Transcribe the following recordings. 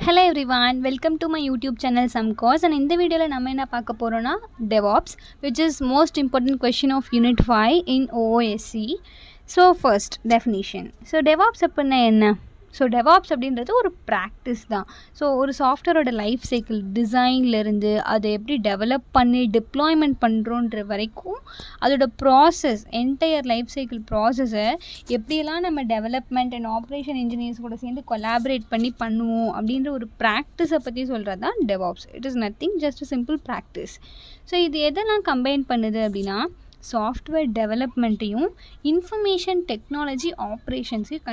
Hello everyone, welcome to my YouTube channel Samcourse, and in the video நம்ம என்ன பார்க்க போறோம்னா DevOps, which is most important question of Unit 5 in OOSC. So first definition. So DevOps அப்படின்னா என்ன? So DevOps அப்படின்றது ஒரு practice தான். So ஒரு சாஃப்ட்வேரோட லைஃப் சைக்கிள் டிசைன்லேருந்து அதை எப்படி டெவலப் பண்ணி டிப்ளாய்மெண்ட் பண்ணுறோன்ற வரைக்கும் அதோட ப்ராசஸ் என்டையர் லைஃப் சைக்கிள் ப்ராசஸை எப்படியெல்லாம் நம்ம டெவலப்மெண்ட் அண்ட் ஆப்ரேஷன் இன்ஜினியர்ஸ் கூட சேர்ந்து கொலாபரேட் பண்ணி பண்ணுவோம் அப்படின்ற ஒரு ப்ராக்டிஸை பற்றி சொல்கிறது தான் DevOps. It is nothing, just a simple practice. So இது எதெல்லாம் கம்பைன் பண்ணுது அப்படின்னா சாஃப்ட்வேர் டெவலப்மெண்ட்டையும் இன்ஃபர்மேஷன் டெக்னாலஜி ஆப்ரேஷன்ஸையும்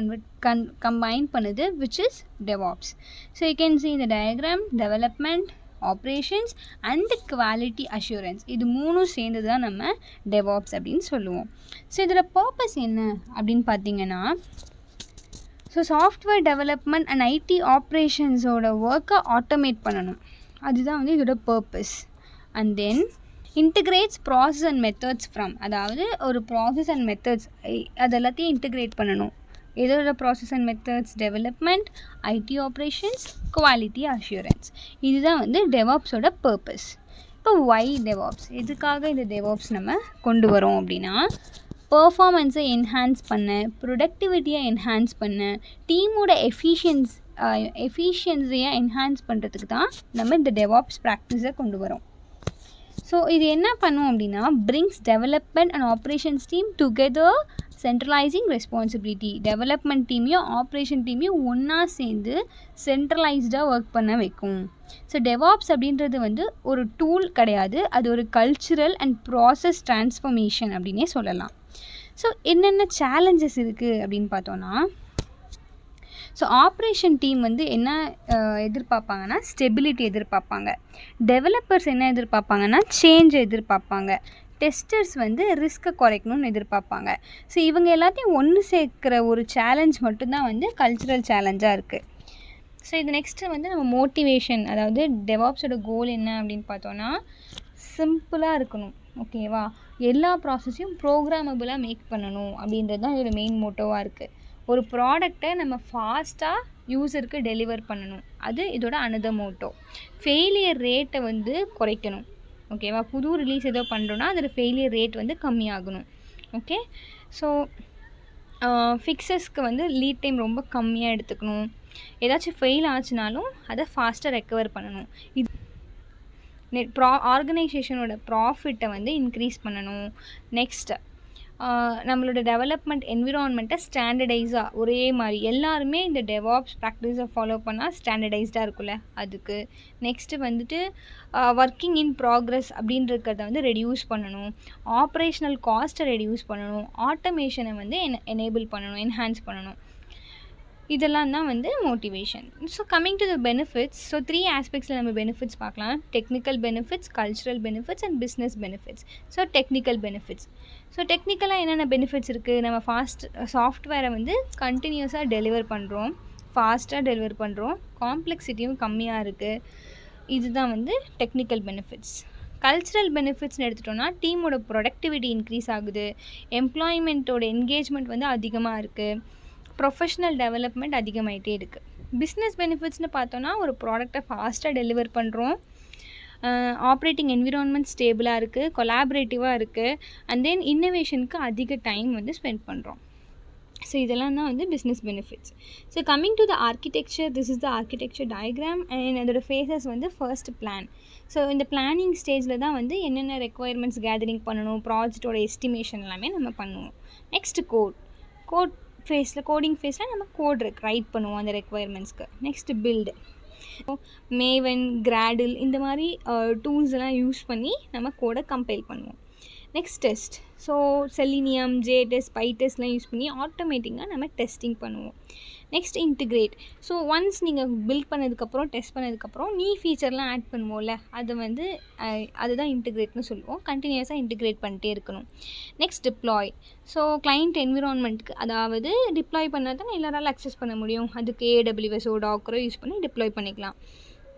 கம்பைன் பண்ணுது, which is DevOps. So you can see the diagram, development, operations and quality assurance. இது மூணும் சேர்ந்து தான் நம்ம DevOps அப்படின்னு சொல்லுவோம். ஸோ இதோட பர்பஸ் என்ன அப்படின்னு பார்த்தீங்கன்னா, so software development and IT ஆப்ரேஷன்ஸோட ஒர்க்கை ஆட்டோமேட் பண்ணணும், அதுதான் வந்து இதோட purpose. And then integrates process and methods from, அதாவது ஒரு ப்ராசஸ் அண்ட் மெத்தட்ஸ் அது எல்லாத்தையும் இன்டிகிரேட் பண்ணணும். எதோட process and methods? Development, IT operations, quality assurance. இதுதான் வந்து டெவாப்ஸோட பர்பஸ். இப்போ ஒய் டெவாப்ஸ், எதுக்காக இந்த டெவாப்ஸ் நம்ம கொண்டு வரோம் அப்படின்னா, பர்ஃபார்மன்ஸை என்ஹான்ஸ் பண்ண, ப்ரொடக்டிவிட்டியை என்ஹான்ஸ் பண்ண, டீமோட எஃபிஷியன்சியை என்ஹான்ஸ் பண்ணுறதுக்கு தான் நம்ம இந்த டெவாப்ஸ் ப்ராக்டிஸை கொண்டு வரோம். ஸோ இது என்ன பண்ணும் அப்படின்னா, brings development and operations team together, centralizing responsibility. Development டீமையும் ஆப்ரேஷன் டீமையும் ஒன்றா சேர்ந்து சென்ட்ரலைஸ்டாக ஒர்க் பண்ண வைக்கும். ஸோ டெவாப்ஸ் அப்படின்றது வந்து ஒரு டூல் கிடையாது, அது ஒரு கல்ச்சுரல் அண்ட் ப்ராசஸ் ட்ரான்ஸ்ஃபர்மேஷன் அப்படின்னே சொல்லலாம். ஸோ என்னென்ன சேலஞ்சஸ் இருக்குது அப்படின்னு பார்த்தோன்னா, ஸோ ஆப்ரேஷன் டீம் வந்து என்ன எதிர்பார்ப்பாங்கன்னா, ஸ்டெபிலிட்டி எதிர்பார்ப்பாங்க. டெவலப்பர்ஸ் என்ன எதிர்பார்ப்பாங்கன்னா, சேஞ்சை எதிர்பார்ப்பாங்க. டெஸ்டர்ஸ் வந்து ரிஸ்க்கை குறைக்கணும்னு எதிர்பார்ப்பாங்க. ஸோ இவங்க எல்லாத்தையும் ஒன்று சேர்க்குற ஒரு சேலஞ்ச் மட்டும்தான் வந்து கல்ச்சுரல் சேலஞ்சாக இருக்குது. ஸோ இது நெக்ஸ்ட்டு வந்து நம்ம மோட்டிவேஷன், அதாவது டெவாப்ஸோட கோல் என்ன அப்படின்னு பார்த்தோன்னா, சிம்பிளாக இருக்கணும், ஓகேவா, எல்லா ப்ராசஸையும் ப்ரோக்ராமபுளாக மேக் பண்ணணும் அப்படின்றது தான் இதோட மெயின் மோட்டோவாக இருக்குது. ஒரு ப்ராடக்டை நம்ம ஃபாஸ்ட்டாக யூஸருக்கு டெலிவர் பண்ணணும், அது இதோட அனதர் மோட்டோ. ஃபெயிலியர் ரேட்டை வந்து குறைக்கணும், ஓகேவா. புது ரிலீஸ் ஏதோ பண்ணுறோன்னா அதோட ஃபெயிலியர் ரேட் வந்து கம்மியாகணும், ஓகே. ஸோ ஃபிக்ஸஸ்க்கு வந்து லீட் டைம் ரொம்ப கம்மியாக எடுத்துக்கணும். ஏதாச்சும் ஃபெயில் ஆச்சுனாலும் அதை ஃபாஸ்ட்டாக ரெக்கவர் பண்ணணும். இது ஆர்கனைசேஷனோட ப்ராஃபிட்டை வந்து இன்க்ரீஸ் பண்ணணும். நெக்ஸ்ட்டு நம்மளோட டெவலப்மெண்ட் என்விரான்மெண்ட்டை ஸ்டாண்டர்டைஸாக ஒரே மாதிரி எல்லாருமே இந்த டெவாப்ஸ் ப்ராக்டிஸை ஃபாலோ பண்ணால் ஸ்டாண்டர்டைஸ்டாக இருக்குல்ல, அதுக்கு. நெக்ஸ்ட்டு வந்துட்டு ஒர்க்கிங் இன் ப்ராக்ரஸ் அப்படின்றத வந்து ரெடியூஸ் பண்ணணும். ஆப்ரேஷ்னல் காஸ்ட்டை ரெடியூஸ் பண்ணணும். ஆட்டோமேஷனை வந்து எனேபிள் பண்ணணும், என்ஹான்ஸ் பண்ணணும். இதெல்லாம் தான் வந்து motivation. So coming to the benefits, so 3 ஆஸ்பெக்ட்ஸில் நம்ம பெனிஃபிட்ஸ் பார்க்கலாம். Technical benefits, cultural benefits and business benefits. So technical benefits, so டெக்னிக்கலாக என்னென்ன பெனிஃபிட்ஸ் இருக்குது? நம்ம சாஃப்ட்வேரை வந்து கண்டினியூஸாக டெலிவர் பண்ணுறோம், ஃபாஸ்ட்டாக டெலிவர் பண்ணுறோம், காம்ப்ளெக்சிட்டியும் கம்மியாக இருக்குது. இதுதான் வந்து டெக்னிக்கல் பெனிஃபிட்ஸ். கல்ச்சுரல் பெனிஃபிட்ஸ்னு எடுத்துட்டோன்னா, டீமோட ப்ரொடக்டிவிட்டி இன்க்ரீஸ் ஆகுது, எம்ப்ளாய்மெண்ட்டோட என்கேஜ்மெண்ட் வந்து அதிகமாக இருக்குது, ப்ரொஃபஷ்னல் டெவலப்மெண்ட் அதிகமாகிட்டே இருக்குது. பிஸ்னஸ் பெனிஃபிட்ஸ்னு பார்த்தோன்னா, ஒரு ப்ராடக்டை ஃபாஸ்ட்டாக டெலிவர் பண்ணுறோம், ஆப்ரேட்டிங் என்விரான்மெண்ட் ஸ்டேபிளாக இருக்குது, கொலாபரேட்டிவாக இருக்குது, அண்ட் தென் இன்னோவேஷனுக்கு அதிக டைம் வந்து ஸ்பெண்ட் பண்ணுறோம். ஸோ இதெல்லாம் தான் வந்து business benefits. So coming to the architecture, this is the architecture diagram and அதோட ஃபேஸஸ் வந்து ஃபர்ஸ்ட் பிளான். ஸோ இந்த பிளானிங் ஸ்டேஜில் தான் வந்து என்னென்ன ரெக்குவயர்மெண்ட்ஸ் கேதரிங் பண்ணணும், ப்ராஜெக்டோட எஸ்டிமேஷன் எல்லாமே நம்ம பண்ணுவோம். நெக்ஸ்ட்டு கோட் ஃபேஸில், கோடிங் ஃபேஸில் நம்ம கோட் ரைட் பண்ணுவோம் அந்த ரெக்குவயர்மெண்ட்ஸ்க்கு. நெக்ஸ்ட்டு பில்டு, மேவன், கிராடில் இந்த மாதிரி டூல்ஸ் எல்லாம் யூஸ் பண்ணி நம்ம கோடை கம்பைல் பண்ணுவோம். Next test, so Selenium, JTest, பைடெஸ்ட்லாம் யூஸ் பண்ணி ஆட்டோமேட்டிக்காக நம்ம டெஸ்டிங் பண்ணுவோம். நெக்ஸ்ட் இன்டிகிரேட், ஸோ ஒன்ஸ் நீங்கள் பில்ட் பண்ணதுக்கப்புறம், டெஸ்ட் பண்ணதுக்கப்புறம் நீ ஃபீச்சர்லாம் ஆட் பண்ணுவோம்ல, அது வந்து அதுதான் இன்டிகிரேட்னு சொல்லுவோம். கண்டினியூஸாக இன்டிகிரேட் பண்ணிட்டே இருக்கணும். நெக்ஸ்ட் டிப்ளாய், ஸோ கிளைண்ட் என்விரான்மெண்ட்டுக்கு, அதாவது டிப்ளாய் பண்ணால் தான் எல்லாராலும் அக்சஸ் பண்ண முடியும், அதுக்கு AWSஓ டாக்கரோ யூஸ் பண்ணி டிப்ளாய் பண்ணிக்கலாம்.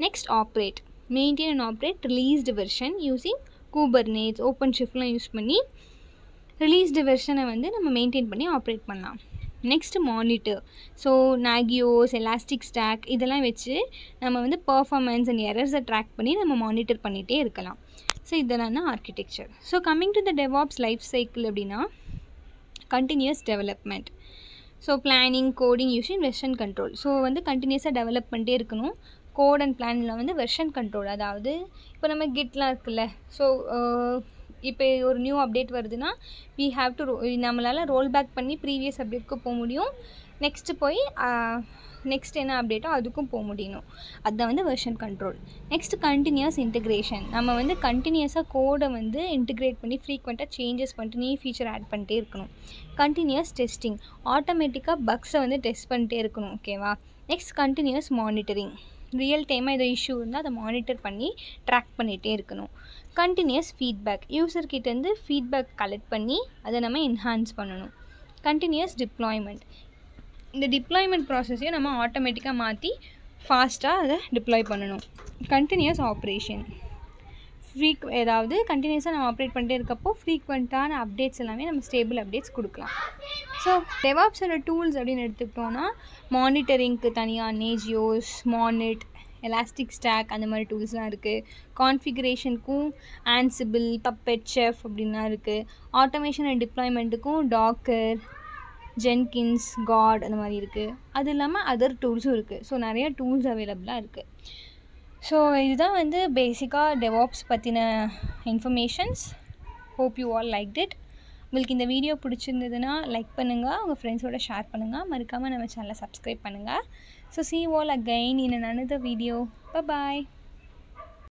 Next operate, maintain and operate released version using Kubernetes, open ஷிஃப்ட்லாம் யூஸ் பண்ணி ரிலீஸ்டு வெர்ஷனை வந்து நம்ம மெயின்டைன் பண்ணி ஆப்ரேட் பண்ணலாம். Next monitor. So Nagios, elastic stack இதெல்லாம் வச்சு நம்ம வந்து பெர்ஃபார்மன்ஸ் அண்ட் எரர்ஸை ட்ராக் பண்ணி நம்ம மானிட்டர் பண்ணிகிட்டே இருக்கலாம். ஸோ இதெல்லாம் தான் architecture. So coming to the DevOps life cycle அப்படின்னா continuous development. So planning, coding using version control. So வந்து கண்டினியூஸாக டெவலப் பண்ணிட்டே இருக்கணும். கோட் அண்ட் பிளானில் வந்து வெர்ஷன் கண்ட்ரோல், அதாவது இப்போ நம்ம கிட்லாம் இருக்குல்ல, ஸோ இப்போ ஒரு நியூ அப்டேட் வருதுன்னா we have to நம்மளால் ரோல் பேக் பண்ணி ப்ரீவியஸ் அப்டேட்க்கு போக முடியும். நெக்ஸ்ட்டு போய் நெக்ஸ்ட் என்ன அப்டேட்டோ அதுக்கும் போக முடியணும். அதுதான் வந்து version control. Next continuous integration. நம்ம வந்து கண்டினியூஸாக கோடை வந்து இன்டிகிரேட் பண்ணி ஃப்ரீக்வெண்ட்டாக சேஞ்சஸ் பண்ணிட்டு நியூ ஃபீச்சர் ஆட் பண்ணிட்டே இருக்கணும். Continuous testing. ஆட்டோமேட்டிக்காக பக்ஸை வந்து டெஸ்ட் பண்ணிட்டே இருக்கணும். ஓகேவா. Next continuous monitoring. ரியல் டைமாக ஏதோ இஷ்யூ இருந்தால் அதை மானிட்டர் பண்ணி ட்ராக் பண்ணிகிட்டே இருக்கணும். Continuous feedback. யூசர்கிட்டேருந்து ஃபீட்பேக் கலெக்ட் பண்ணி அதை நம்ம என்ஹான்ஸ் பண்ணணும். Continuous deployment. இந்த டிப்ளாய்மெண்ட் ப்ராசஸையும் நம்ம ஆட்டோமேட்டிக்காக மாற்றி ஃபாஸ்ட்டாக அதை டிப்ளாய் பண்ணணும். Continuous operation. ஏதாவது கண்டினியூஸாக நம்ம ஆப்ரேட் பண்ணிட்டே இருக்கப்போ ஃப்ரீக்வெண்ட்டான அப்டேட்ஸ் எல்லாமே நம்ம ஸ்டேபிள் அப்டேட்ஸ் கொடுக்கலாம். ஸோ டெவாப்ஸோட டூல்ஸ் அப்படின்னு எடுத்துக்கிட்டோன்னா மானிட்டரிங்க்கு தனியாக நேஜியோஸ், மானிட், எலாஸ்டிக் ஸ்டாக் அந்த மாதிரி டூல்ஸ்லாம் இருக்குது. கான்ஃபிகரேஷனுக்கும் ஆன்சிபிள், பப்பெட், செஃப் அப்படின்லாம் இருக்குது. ஆட்டோமேஷன் அண்ட் டிப்ளாய்மெண்ட்டுக்கும் டாக்கர், ஜென்கின்ஸ், காட் அந்த மாதிரி இருக்குது. அது இல்லாமல் அதர் டூல்ஸும் இருக்குது. ஸோ நிறைய டூல்ஸ் அவைலபிளாக இருக்குது. ஸோ இதுதான் வந்து பேசிக்காக டெவாப்ஸ் பற்றின informations. Hope you all liked it. உங்களுக்கு இந்த வீடியோ பிடிச்சிருந்ததுன்னா லைக் பண்ணுங்கள், உங்கள் ஃப்ரெண்ட்ஸோட ஷேர் பண்ணுங்கள், மறக்காமல் நம்ம சேனலை சப்ஸ்கிரைப் பண்ணுங்கள். So see you all again in another video. Bye bye.